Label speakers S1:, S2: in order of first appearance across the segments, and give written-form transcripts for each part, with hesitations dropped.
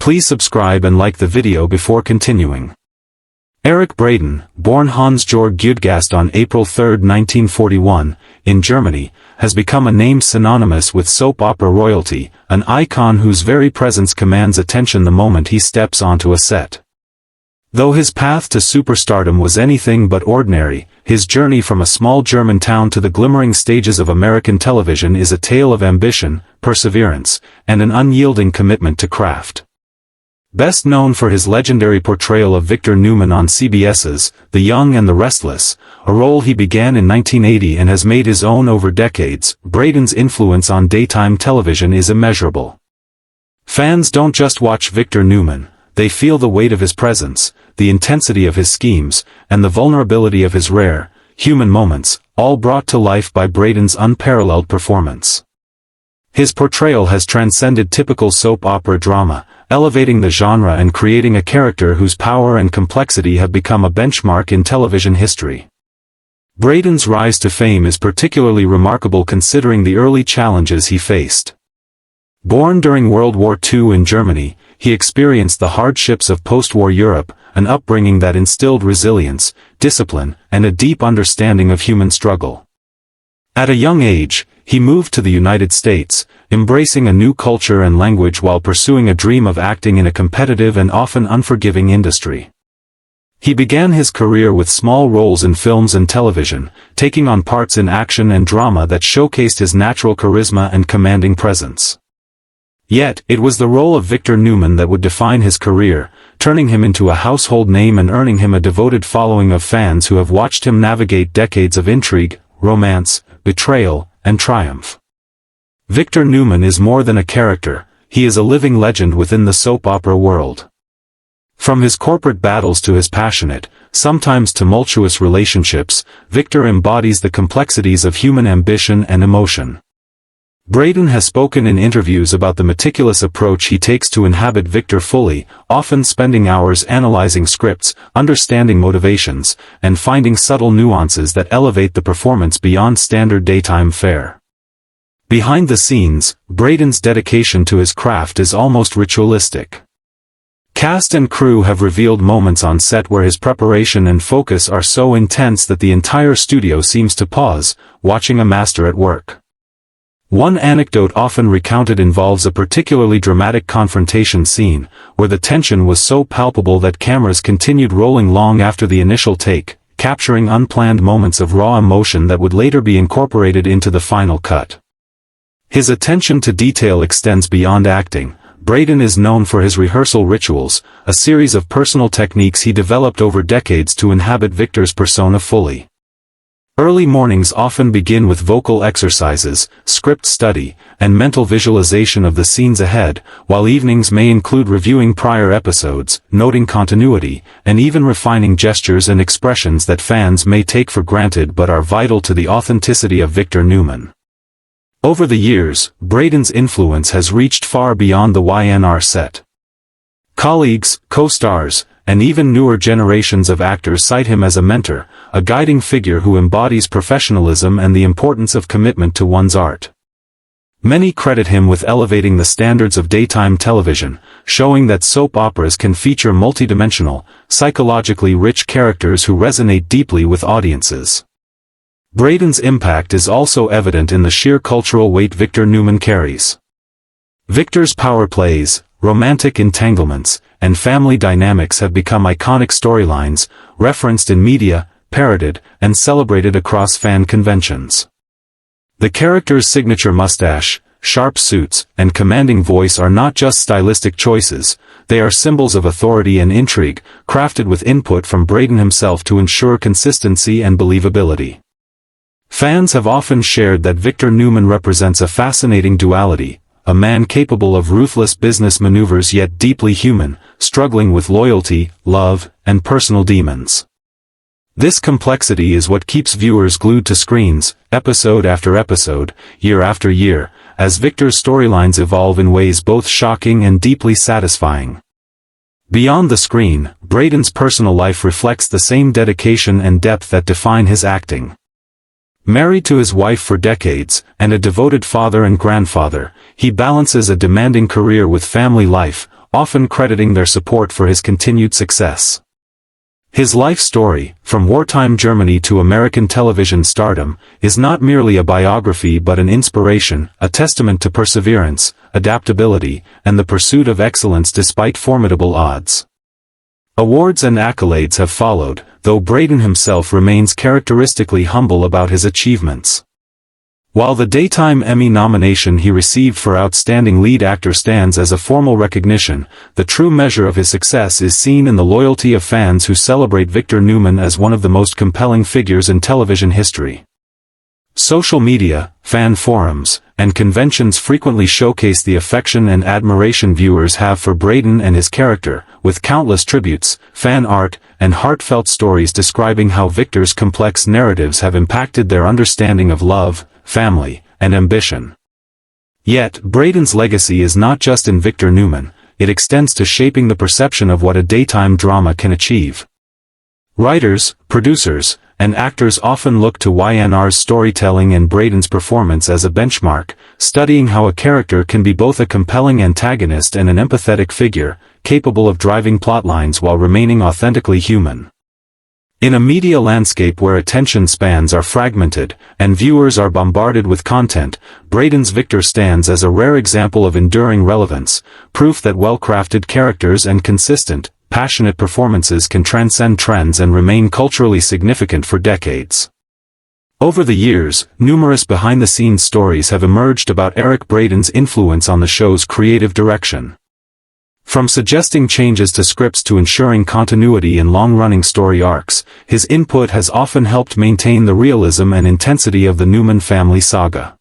S1: Please subscribe and like the video before continuing. Eric Braeden, born Hans-Georg Gudgast on April 3, 1941, in Germany, has become a name synonymous with soap opera royalty, an icon whose very presence commands attention the moment he steps onto a set. Though his path to superstardom was anything but ordinary, his journey from a small German town to the glimmering stages of American television is a tale of ambition, perseverance, and an unyielding commitment to craft. Best known for his legendary portrayal of Victor Newman on CBS's The Young and the Restless, a role he began in 1980 and has made his own over decades, Braeden's influence on daytime television is immeasurable. Fans don't just watch Victor Newman, they feel the weight of his presence, the intensity of his schemes, and the vulnerability of his rare, human moments, all brought to life by Braeden's unparalleled performance. His portrayal has transcended typical soap opera drama, elevating the genre and creating a character whose power and complexity have become a benchmark in television history. Braeden's rise to fame is particularly remarkable considering the early challenges he faced. Born during World War II in Germany, he experienced the hardships of post-war Europe, an upbringing that instilled resilience, discipline, and a deep understanding of human struggle. At a young age, he moved to the United States, embracing a new culture and language while pursuing a dream of acting in a competitive and often unforgiving industry. He began his career with small roles in films and television, taking on parts in action and drama that showcased his natural charisma and commanding presence. Yet, it was the role of Victor Newman that would define his career, turning him into a household name and earning him a devoted following of fans who have watched him navigate decades of intrigue, romance, betrayal, and triumph. Victor Newman is more than a character, he is a living legend within the soap opera world. From his corporate battles to his passionate, sometimes tumultuous relationships, Victor embodies the complexities of human ambition and emotion. Braeden has spoken in interviews about the meticulous approach he takes to inhabit Victor fully, often spending hours analyzing scripts, understanding motivations, and finding subtle nuances that elevate the performance beyond standard daytime fare. Behind the scenes, Braeden's dedication to his craft is almost ritualistic. Cast and crew have revealed moments on set where his preparation and focus are so intense that the entire studio seems to pause, watching a master at work. One anecdote often recounted involves a particularly dramatic confrontation scene, where the tension was so palpable that cameras continued rolling long after the initial take, capturing unplanned moments of raw emotion that would later be incorporated into the final cut. His attention to detail extends beyond acting. Braeden is known for his rehearsal rituals, a series of personal techniques he developed over decades to inhabit Victor's persona fully. Early mornings often begin with vocal exercises, script study, and mental visualization of the scenes ahead, while evenings may include reviewing prior episodes, noting continuity, and even refining gestures and expressions that fans may take for granted but are vital to the authenticity of Victor Newman. Over the years, Braeden's influence has reached far beyond the YNR set. Colleagues, co-stars, and even newer generations of actors cite him as a mentor, a guiding figure who embodies professionalism and the importance of commitment to one's art. Many credit him with elevating the standards of daytime television, showing that soap operas can feature multidimensional, psychologically rich characters who resonate deeply with audiences. Braeden's impact is also evident in the sheer cultural weight Victor Newman carries. Victor's power plays, romantic entanglements, and family dynamics have become iconic storylines, referenced in media, parodied, and celebrated across fan conventions. The character's signature mustache, sharp suits, and commanding voice are not just stylistic choices, they are symbols of authority and intrigue, crafted with input from Braeden himself to ensure consistency and believability. Fans have often shared that Victor Newman represents a fascinating duality, a man capable of ruthless business maneuvers yet deeply human, struggling with loyalty, love, and personal demons. This complexity is what keeps viewers glued to screens, episode after episode, year after year, as Victor's storylines evolve in ways both shocking and deeply satisfying. Beyond the screen, Braeden's personal life reflects the same dedication and depth that define his acting. Married to his wife for decades, and a devoted father and grandfather, he balances a demanding career with family life, often crediting their support for his continued success. His life story, from wartime Germany to American television stardom, is not merely a biography but an inspiration, a testament to perseverance, adaptability, and the pursuit of excellence despite formidable odds. Awards and accolades have followed, though Braden himself remains characteristically humble about his achievements. While the Daytime Emmy nomination he received for Outstanding Lead Actor stands as a formal recognition, the true measure of his success is seen in the loyalty of fans who celebrate Victor Newman as one of the most compelling figures in television history. Social media, fan forums, and conventions frequently showcase the affection and admiration viewers have for Braden and his character, with countless tributes, fan art, and heartfelt stories describing how Victor's complex narratives have impacted their understanding of love, family, and ambition. Yet, Braden's legacy is not just in Victor Newman, it extends to shaping the perception of what a daytime drama can achieve. Writers, producers, and actors often look to YNR's storytelling and Braden's performance as a benchmark, studying how a character can be both a compelling antagonist and an empathetic figure, capable of driving plotlines while remaining authentically human. In a media landscape where attention spans are fragmented, and viewers are bombarded with content, Braden's Victor stands as a rare example of enduring relevance, proof that well-crafted characters and consistent, passionate performances can transcend trends and remain culturally significant for decades. Over the years, numerous behind-the-scenes stories have emerged about Eric Braden's influence on the show's creative direction. From suggesting changes to scripts to ensuring continuity in long-running story arcs, his input has often helped maintain the realism and intensity of the Newman family saga.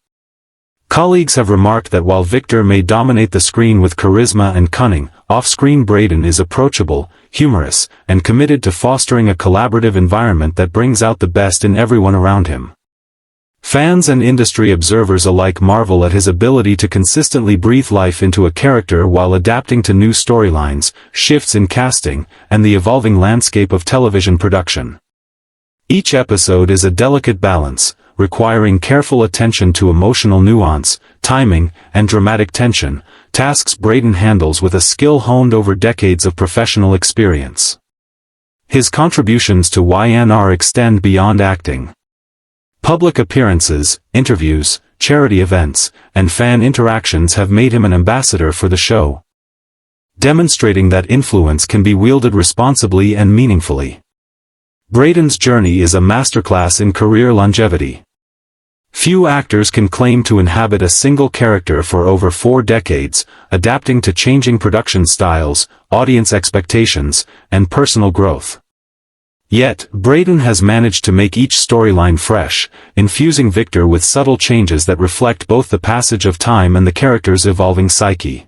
S1: Colleagues have remarked that while Victor may dominate the screen with charisma and cunning, off-screen Braden is approachable, humorous, and committed to fostering a collaborative environment that brings out the best in everyone around him. Fans and industry observers alike marvel at his ability to consistently breathe life into a character while adapting to new storylines, shifts in casting, and the evolving landscape of television production. Each episode is a delicate balance, requiring careful attention to emotional nuance, timing, and dramatic tension, tasks Braden handles with a skill honed over decades of professional experience. His contributions to YNR extend beyond acting. Public appearances, interviews, charity events, and fan interactions have made him an ambassador for the show, demonstrating that influence can be wielded responsibly and meaningfully. Braden's journey is a masterclass in career longevity. Few actors can claim to inhabit a single character for over 4 decades, adapting to changing production styles, audience expectations, and personal growth. Yet, Braden has managed to make each storyline fresh, infusing Victor with subtle changes that reflect both the passage of time and the character's evolving psyche.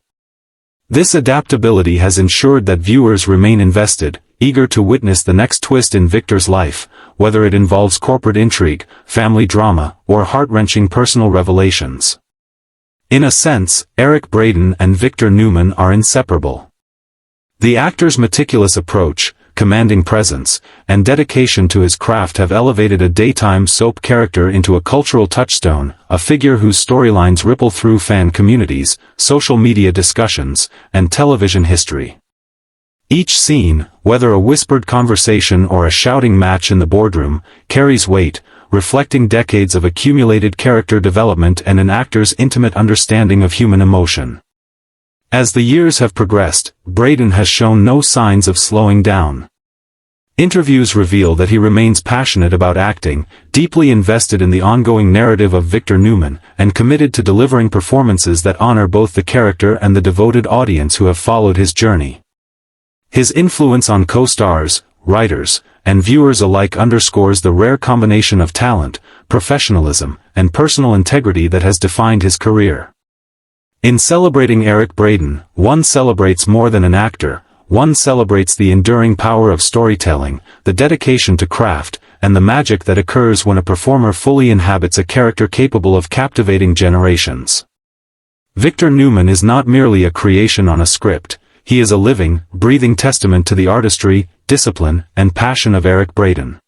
S1: This adaptability has ensured that viewers remain invested, eager to witness the next twist in Victor's life, whether it involves corporate intrigue, family drama, or heart-wrenching personal revelations. In a sense, Eric Braden and Victor Newman are inseparable. The actor's meticulous approach, commanding presence, and dedication to his craft have elevated a daytime soap character into a cultural touchstone, a figure whose storylines ripple through fan communities, social media discussions, and television history. Each scene, whether a whispered conversation or a shouting match in the boardroom, carries weight, reflecting decades of accumulated character development and an actor's intimate understanding of human emotion. As the years have progressed, Braden has shown no signs of slowing down. Interviews reveal that he remains passionate about acting, deeply invested in the ongoing narrative of Victor Newman, and committed to delivering performances that honor both the character and the devoted audience who have followed his journey. His influence on co-stars, writers, and viewers alike underscores the rare combination of talent, professionalism, and personal integrity that has defined his career. In celebrating Eric Braden, one celebrates more than an actor, one celebrates the enduring power of storytelling, the dedication to craft, and the magic that occurs when a performer fully inhabits a character capable of captivating generations. Victor Newman is not merely a creation on a script, he is a living, breathing testament to the artistry, discipline, and passion of Eric Braden.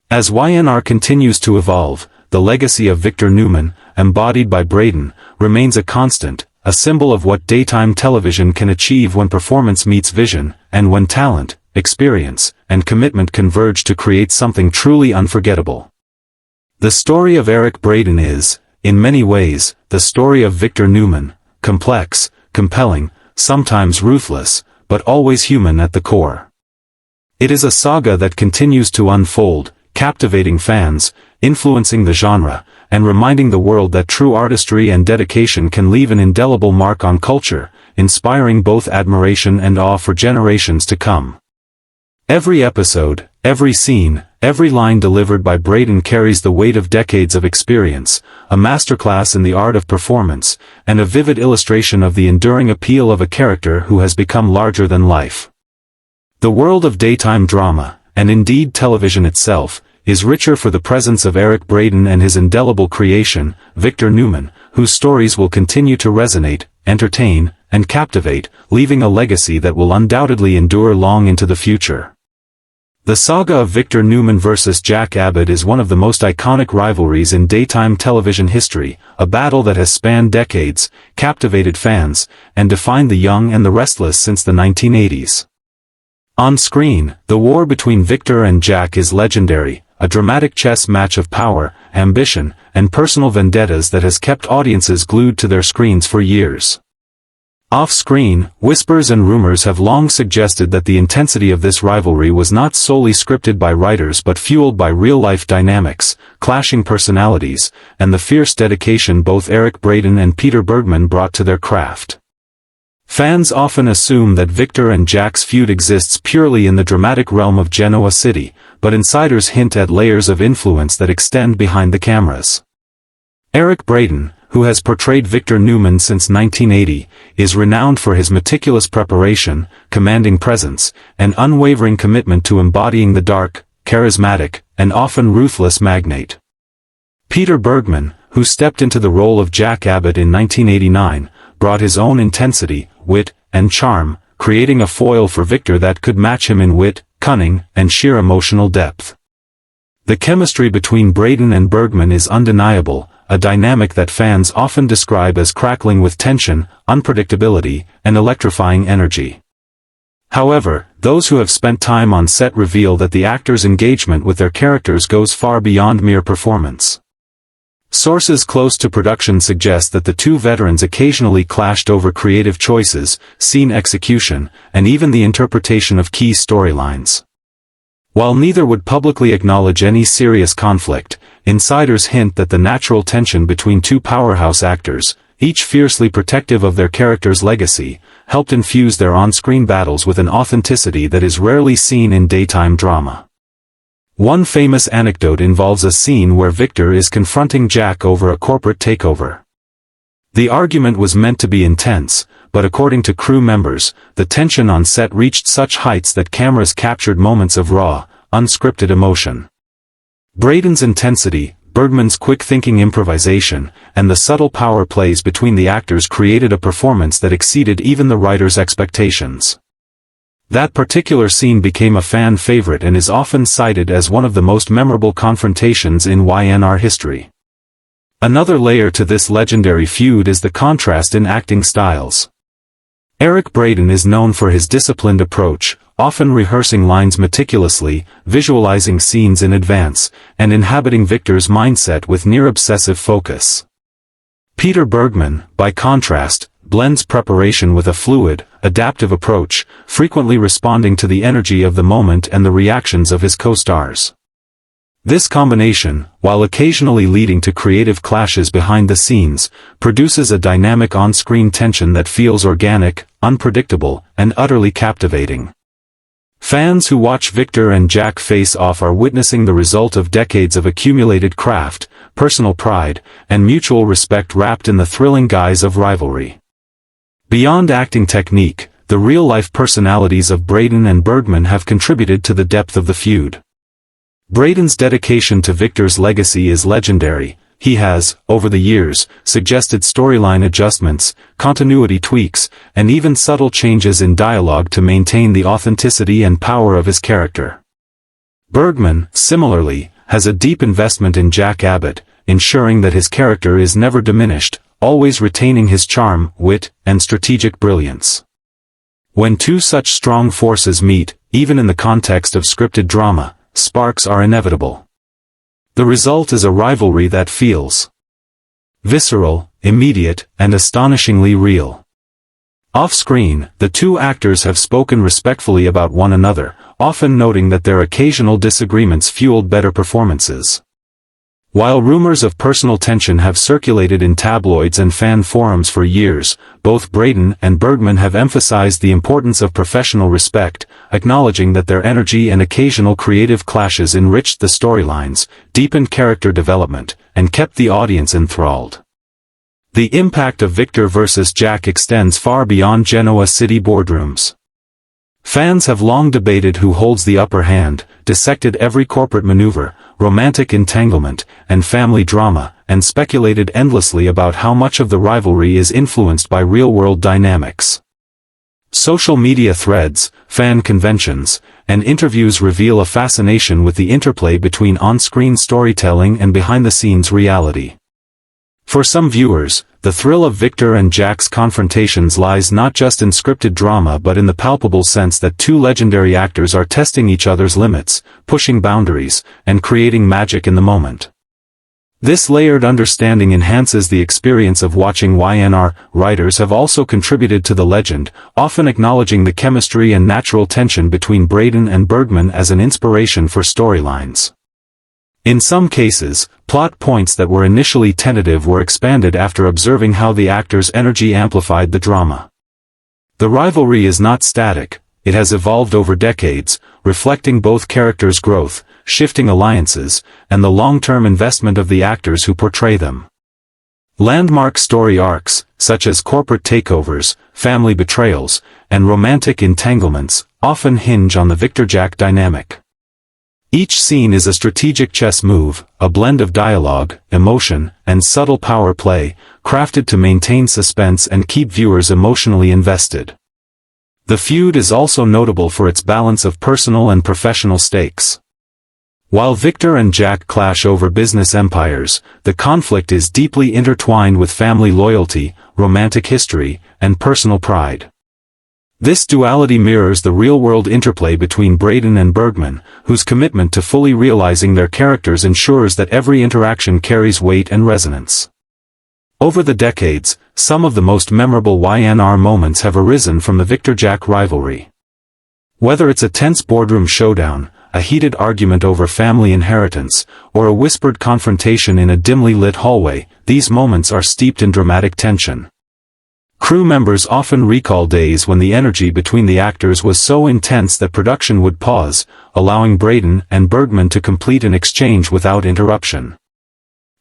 S1: As YNR continues to evolve, the legacy of Victor Newman, embodied by Braden, remains a constant, a symbol of what daytime television can achieve when performance meets vision, and when talent, experience, and commitment converge to create something truly unforgettable. The story of Eric Braeden is, in many ways, the story of Victor Newman, complex, compelling, sometimes ruthless, but always human at the core. It is a saga that continues to unfold, captivating fans, influencing the genre, and reminding the world that true artistry and dedication can leave an indelible mark on culture, inspiring both admiration and awe for generations to come. Every episode, every scene, every line delivered by Braeden carries the weight of decades of experience, a masterclass in the art of performance, and a vivid illustration of the enduring appeal of a character who has become larger than life. The world of daytime drama, and indeed television itself, is richer for the presence of Eric Braeden and his indelible creation, Victor Newman, whose stories will continue to resonate, entertain, and captivate, leaving a legacy that will undoubtedly endure long into the future. The saga of Victor Newman versus Jack Abbott is one of the most iconic rivalries in daytime television history, a battle that has spanned decades, captivated fans, and defined the young and the restless since the 1980s. On screen, the war between Victor and Jack is legendary, a dramatic chess match of power, ambition, and personal vendettas that has kept audiences glued to their screens for years. Off-screen, whispers and rumors have long suggested that the intensity of this rivalry was not solely scripted by writers but fueled by real-life dynamics, clashing personalities, and the fierce dedication both Eric Braeden and Peter Bergman brought to their craft. Fans often assume that Victor and Jack's feud exists purely in the dramatic realm of Genoa City, but insiders hint at layers of influence that extend behind the cameras. Eric Braeden, who has portrayed Victor Newman since 1980, is renowned for his meticulous preparation, commanding presence, and unwavering commitment to embodying the dark, charismatic, and often ruthless magnate. Peter Bergman, who stepped into the role of Jack Abbott in 1989, brought his own intensity, wit, and charm, creating a foil for Victor that could match him in wit, cunning, and sheer emotional depth. The chemistry between Braeden and Bergman is undeniable, a dynamic that fans often describe as crackling with tension, unpredictability, and electrifying energy. However, those who have spent time on set reveal that the actors' engagement with their characters goes far beyond mere performance. Sources close to production suggest that the two veterans occasionally clashed over creative choices, scene execution, and even the interpretation of key storylines. While neither would publicly acknowledge any serious conflict, insiders hint that the natural tension between two powerhouse actors, each fiercely protective of their character's legacy, helped infuse their on-screen battles with an authenticity that is rarely seen in daytime drama. One famous anecdote involves a scene where Victor is confronting Jack over a corporate takeover. The argument was meant to be intense, but according to crew members, the tension on set reached such heights that cameras captured moments of raw, unscripted emotion. Braeden's intensity, Bergman's quick-thinking improvisation, and the subtle power plays between the actors created a performance that exceeded even the writer's expectations. That particular scene became a fan favorite and is often cited as one of the most memorable confrontations in YNR history. Another layer to this legendary feud is the contrast in acting styles. Eric Braeden is known for his disciplined approach, often rehearsing lines meticulously, visualizing scenes in advance, and inhabiting Victor's mindset with near-obsessive focus. Peter Bergman, by contrast, blends preparation with a fluid, adaptive approach, frequently responding to the energy of the moment and the reactions of his co-stars. This combination, while occasionally leading to creative clashes behind the scenes, produces a dynamic on-screen tension that feels organic, unpredictable, and utterly captivating. Fans who watch Victor and Jack face off are witnessing the result of decades of accumulated craft, personal pride, and mutual respect wrapped in the thrilling guise of rivalry. Beyond acting technique, the real-life personalities of Braeden and Bergman have contributed to the depth of the feud. Braeden's dedication to Victor's legacy is legendary. He has, over the years, suggested storyline adjustments, continuity tweaks, and even subtle changes in dialogue to maintain the authenticity and power of his character. Bergman, similarly, has a deep investment in Jack Abbott, ensuring that his character is never diminished, always retaining his charm, wit, and strategic brilliance. When two such strong forces meet, even in the context of scripted drama, sparks are inevitable. The result is a rivalry that feels visceral, immediate, and astonishingly real. Off-screen, the two actors have spoken respectfully about one another, often noting that their occasional disagreements fueled better performances. While rumors of personal tension have circulated in tabloids and fan forums for years, both Braden and Bergman have emphasized the importance of professional respect, acknowledging that their energy and occasional creative clashes enriched the storylines, deepened character development, and kept the audience enthralled. The impact of Victor versus Jack extends far beyond Genoa city boardrooms. Fans have long debated who holds the upper hand, dissected every corporate maneuver, romantic entanglement, and family drama, and speculated endlessly about how much of the rivalry is influenced by real-world dynamics. Social media threads, fan conventions, and interviews reveal a fascination with the interplay between on-screen storytelling and behind-the-scenes reality. For some viewers, the thrill of Victor and Jack's confrontations lies not just in scripted drama but in the palpable sense that two legendary actors are testing each other's limits, pushing boundaries, and creating magic in the moment. This layered understanding enhances the experience of watching YNR. Writers have also contributed to the legend, often acknowledging the chemistry and natural tension between Braden and Bergman as an inspiration for storylines. In some cases, plot points that were initially tentative were expanded after observing how the actors' energy amplified the drama. The rivalry is not static, it has evolved over decades, reflecting both characters' growth, shifting alliances, and the long-term investment of the actors who portray them. Landmark story arcs, such as corporate takeovers, family betrayals, and romantic entanglements, often hinge on the Victor-Jack dynamic. Each scene is a strategic chess move, a blend of dialogue, emotion, and subtle power play, crafted to maintain suspense and keep viewers emotionally invested. The feud is also notable for its balance of personal and professional stakes. While Victor and Jack clash over business empires, the conflict is deeply intertwined with family loyalty, romantic history, and personal pride. This duality mirrors the real-world interplay between Braden and Bergman, whose commitment to fully realizing their characters ensures that every interaction carries weight and resonance. Over the decades, some of the most memorable YNR moments have arisen from the Victor-Jack rivalry. Whether it's a tense boardroom showdown, a heated argument over family inheritance, or a whispered confrontation in a dimly lit hallway, these moments are steeped in dramatic tension. Crew members often recall days when the energy between the actors was so intense that production would pause, allowing Braden and Bergman to complete an exchange without interruption.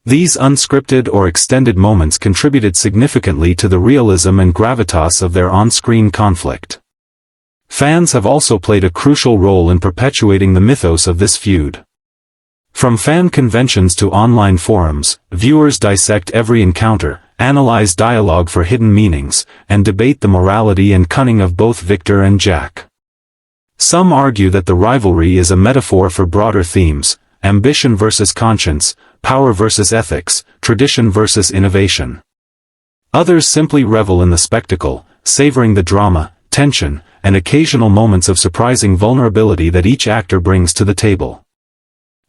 S1: These unscripted or extended moments contributed significantly to the realism and gravitas of their on-screen conflict. Fans have also played a crucial role in perpetuating the mythos of this feud. From fan conventions to online forums, viewers dissect every encounter, analyze dialogue for hidden meanings, and debate the morality and cunning of both Victor and Jack. Some argue that the rivalry is a metaphor for broader themes: ambition versus conscience, power versus ethics, tradition versus innovation. Others simply revel in the spectacle, savoring the drama, tension, and occasional moments of surprising vulnerability that each actor brings to the table.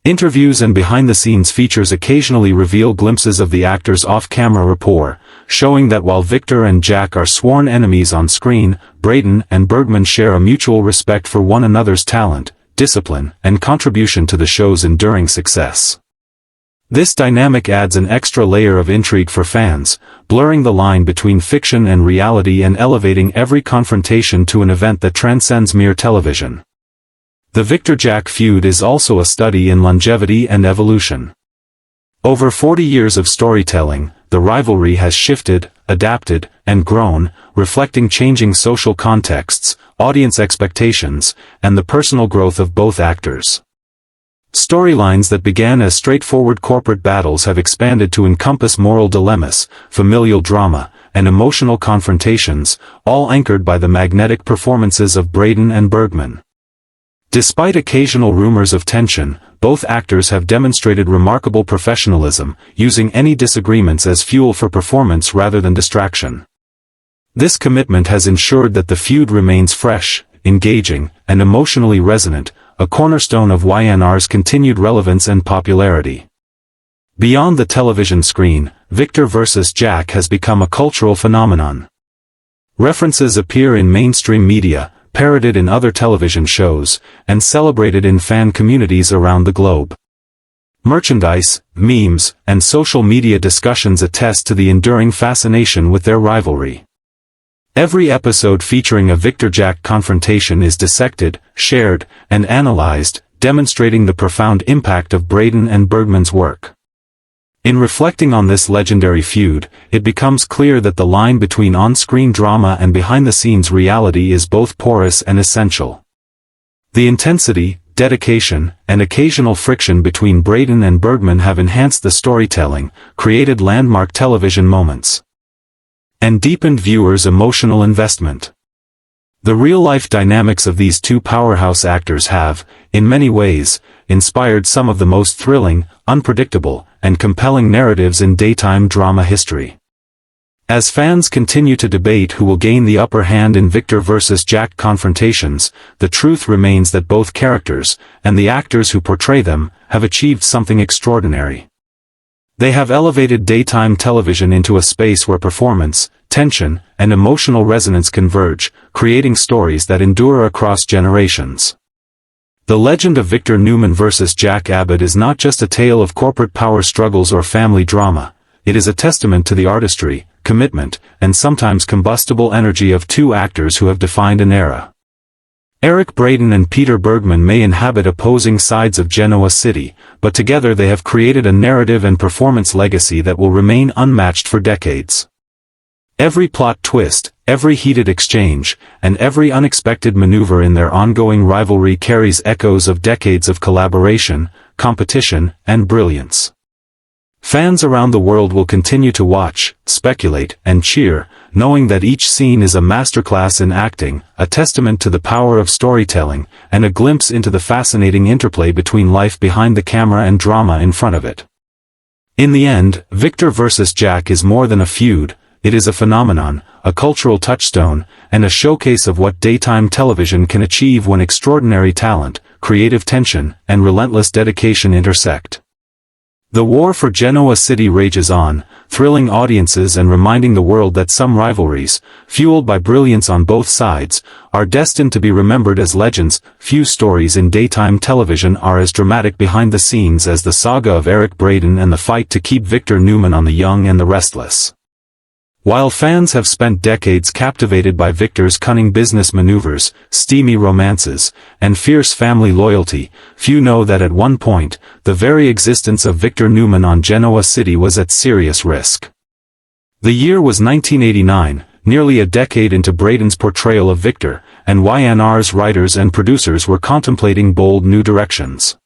S1: Interviews and behind-the-scenes features occasionally reveal glimpses of the actors' off-camera rapport, showing that while Victor and Jack are sworn enemies on screen, Braden and Bergman share a mutual respect for one another's talent, discipline, and contribution to the show's enduring success. This dynamic adds an extra layer of intrigue for fans, blurring the line between fiction and reality and elevating every confrontation to an event that transcends mere television. The Victor-Jack feud is also a study in longevity and evolution. Over 40 years of storytelling, the rivalry has shifted, adapted, and grown, reflecting changing social contexts, audience expectations, and the personal growth of both actors. Storylines that began as straightforward corporate battles have expanded to encompass moral dilemmas, familial drama, and emotional confrontations, all anchored by the magnetic performances of Braden and Bergman. Despite occasional rumors of tension, both actors have demonstrated remarkable professionalism, using any disagreements as fuel for performance rather than distraction. This commitment has ensured that the feud remains fresh, engaging, and emotionally resonant, a cornerstone of YNR's continued relevance and popularity. Beyond the television screen, Victor vs. Jack has become a cultural phenomenon. References appear in mainstream media, parodied in other television shows, and celebrated in fan communities around the globe. Merchandise, memes, and social media discussions attest to the enduring fascination with their rivalry. Every episode featuring a Victor-Jack confrontation is dissected, shared, and analyzed, demonstrating the profound impact of Braden and Bergman's work. In reflecting on this legendary feud, it becomes clear that the line between on-screen drama and behind-the-scenes reality is both porous and essential. The intensity, dedication, and occasional friction between Braden and Bergman have enhanced the storytelling, created landmark television moments, and deepened viewers' emotional investment. The real-life dynamics of these two powerhouse actors have, in many ways, inspired some of the most thrilling, unpredictable, and compelling narratives in daytime drama history. As fans continue to debate who will gain the upper hand in Victor vs. Jack confrontations, the truth remains that both characters, and the actors who portray them, have achieved something extraordinary. They have elevated daytime television into a space where performance, tension, and emotional resonance converge, creating stories that endure across generations. The legend of Victor Newman vs. Jack Abbott is not just a tale of corporate power struggles or family drama, it is a testament to the artistry, commitment, and sometimes combustible energy of two actors who have defined an era. Eric Braeden and Peter Bergman may inhabit opposing sides of Genoa City, but together they have created a narrative and performance legacy that will remain unmatched for decades. Every plot twist, every heated exchange, and every unexpected maneuver in their ongoing rivalry carries echoes of decades of collaboration, competition, and brilliance. Fans around the world will continue to watch, speculate, and cheer, knowing that each scene is a masterclass in acting, a testament to the power of storytelling, and a glimpse into the fascinating interplay between life behind the camera and drama in front of it. In the end, Victor vs. Jack is more than a feud. It is a phenomenon, a cultural touchstone, and a showcase of what daytime television can achieve when extraordinary talent, creative tension, and relentless dedication intersect. The war for Genoa City rages on, thrilling audiences and reminding the world that some rivalries, fueled by brilliance on both sides, are destined to be remembered as legends. Few stories in daytime television are as dramatic behind the scenes as the saga of Eric Braeden and the fight to keep Victor Newman on the young and the restless. While fans have spent decades captivated by Victor's cunning business maneuvers, steamy romances, and fierce family loyalty, few know that at one point, the very existence of Victor Newman on Genoa City was at serious risk. The year was 1989, nearly a decade into Braeden's portrayal of Victor, and YNR's writers and producers were contemplating bold new directions.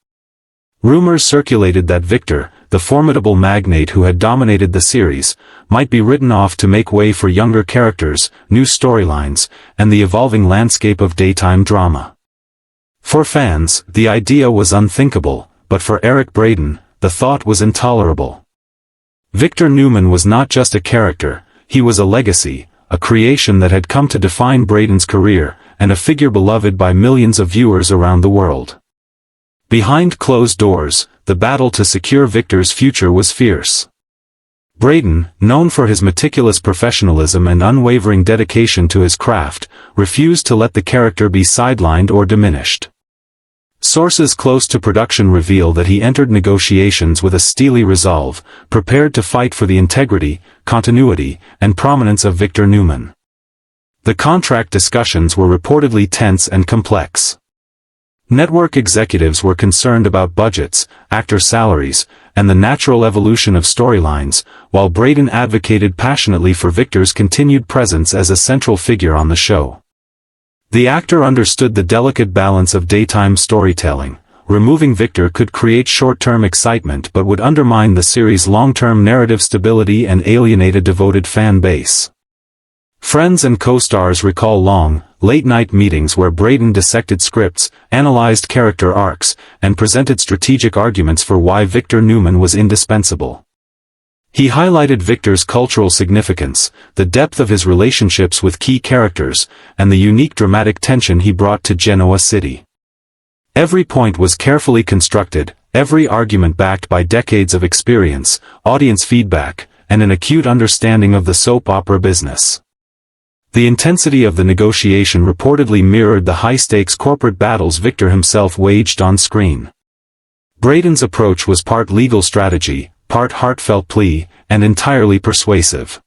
S1: Rumors circulated that Victor, the formidable magnate who had dominated the series, might be written off to make way for younger characters, new storylines, and the evolving landscape of daytime drama. For fans, the idea was unthinkable, but for Eric Braeden, the thought was intolerable. Victor Newman was not just a character, he was a legacy, a creation that had come to define Braeden's career, and a figure beloved by millions of viewers around the world. Behind closed doors, the battle to secure Victor's future was fierce. Braeden, known for his meticulous professionalism and unwavering dedication to his craft, refused to let the character be sidelined or diminished. Sources close to production reveal that he entered negotiations with a steely resolve, prepared to fight for the integrity, continuity, and prominence of Victor Newman. The contract discussions were reportedly tense and complex. Network executives were concerned about budgets, actor salaries, and the natural evolution of storylines, while Braeden advocated passionately for Victor's continued presence as a central figure on the show. The actor understood the delicate balance of daytime storytelling. Removing Victor could create short-term excitement but would undermine the series' long-term narrative stability and alienate a devoted fan base. Friends and co-stars recall long, late-night meetings where Braden dissected scripts, analyzed character arcs, and presented strategic arguments for why Victor Newman was indispensable. He highlighted Victor's cultural significance, the depth of his relationships with key characters, and the unique dramatic tension he brought to Genoa City. Every point was carefully constructed, every argument backed by decades of experience, audience feedback, and an acute understanding of the soap opera business. The intensity of the negotiation reportedly mirrored the high-stakes corporate battles Victor himself waged on screen. Braden's approach was part legal strategy, part heartfelt plea, and entirely persuasive.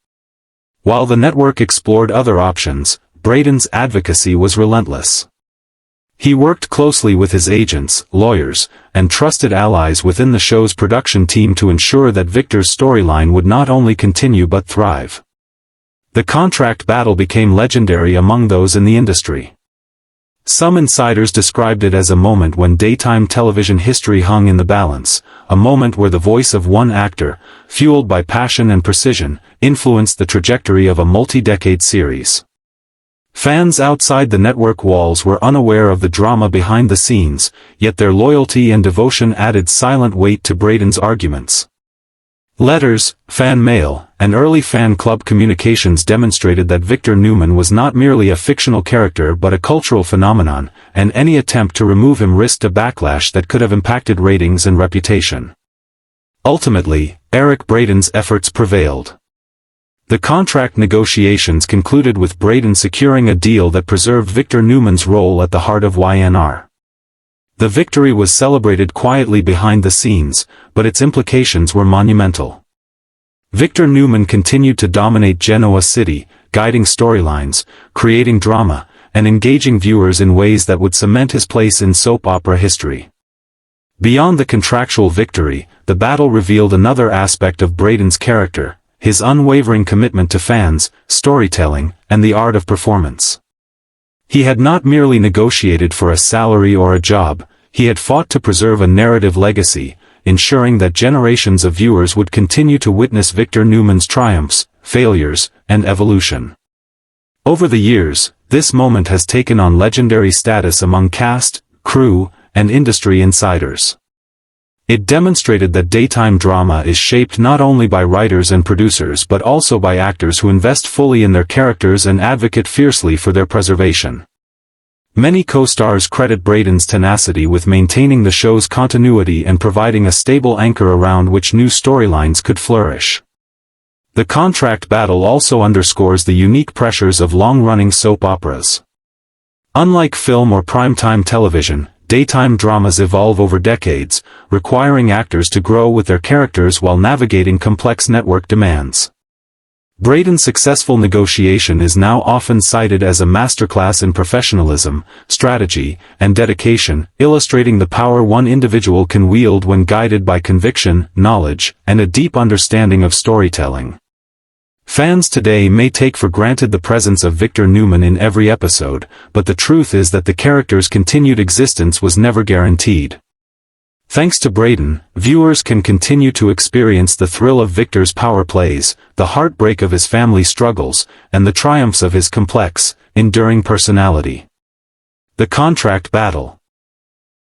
S1: While the network explored other options, Braden's advocacy was relentless. He worked closely with his agents, lawyers, and trusted allies within the show's production team to ensure that Victor's storyline would not only continue but thrive. The contract battle became legendary among those in the industry. Some insiders described it as a moment when daytime television history hung in the balance, a moment where the voice of one actor, fueled by passion and precision, influenced the trajectory of a multi-decade series. Fans outside the network walls were unaware of the drama behind the scenes, yet their loyalty and devotion added silent weight to Braden's arguments. Letters, fan mail, and early fan club communications demonstrated that Victor Newman was not merely a fictional character but a cultural phenomenon, and any attempt to remove him risked a backlash that could have impacted ratings and reputation. Ultimately, Eric Braden's efforts prevailed. The contract negotiations concluded with Braden securing a deal that preserved Victor Newman's role at the heart of YNR. The victory was celebrated quietly behind the scenes, but its implications were monumental. Victor Newman continued to dominate Genoa City, guiding storylines, creating drama, and engaging viewers in ways that would cement his place in soap opera history. Beyond the contractual victory, the battle revealed another aspect of Braden's character, his unwavering commitment to fans, storytelling, and the art of performance. He had not merely negotiated for a salary or a job, he had fought to preserve a narrative legacy, ensuring that generations of viewers would continue to witness Victor Newman's triumphs, failures, and evolution. Over the years, this moment has taken on legendary status among cast, crew, and industry insiders. It demonstrated that daytime drama is shaped not only by writers and producers but also by actors who invest fully in their characters and advocate fiercely for their preservation. Many co-stars credit Braden's tenacity with maintaining the show's continuity and providing a stable anchor around which new storylines could flourish. The contract battle also underscores the unique pressures of long-running soap operas. Unlike film or primetime television, daytime dramas evolve over decades, requiring actors to grow with their characters while navigating complex network demands. Braden's successful negotiation is now often cited as a masterclass in professionalism, strategy, and dedication, illustrating the power one individual can wield when guided by conviction, knowledge, and a deep understanding of storytelling. Fans today may take for granted the presence of Victor Newman in every episode, but the truth is that the character's continued existence was never guaranteed. Thanks to Braden, viewers can continue to experience the thrill of Victor's power plays, the heartbreak of his family struggles, and the triumphs of his complex, enduring personality. The contract battle.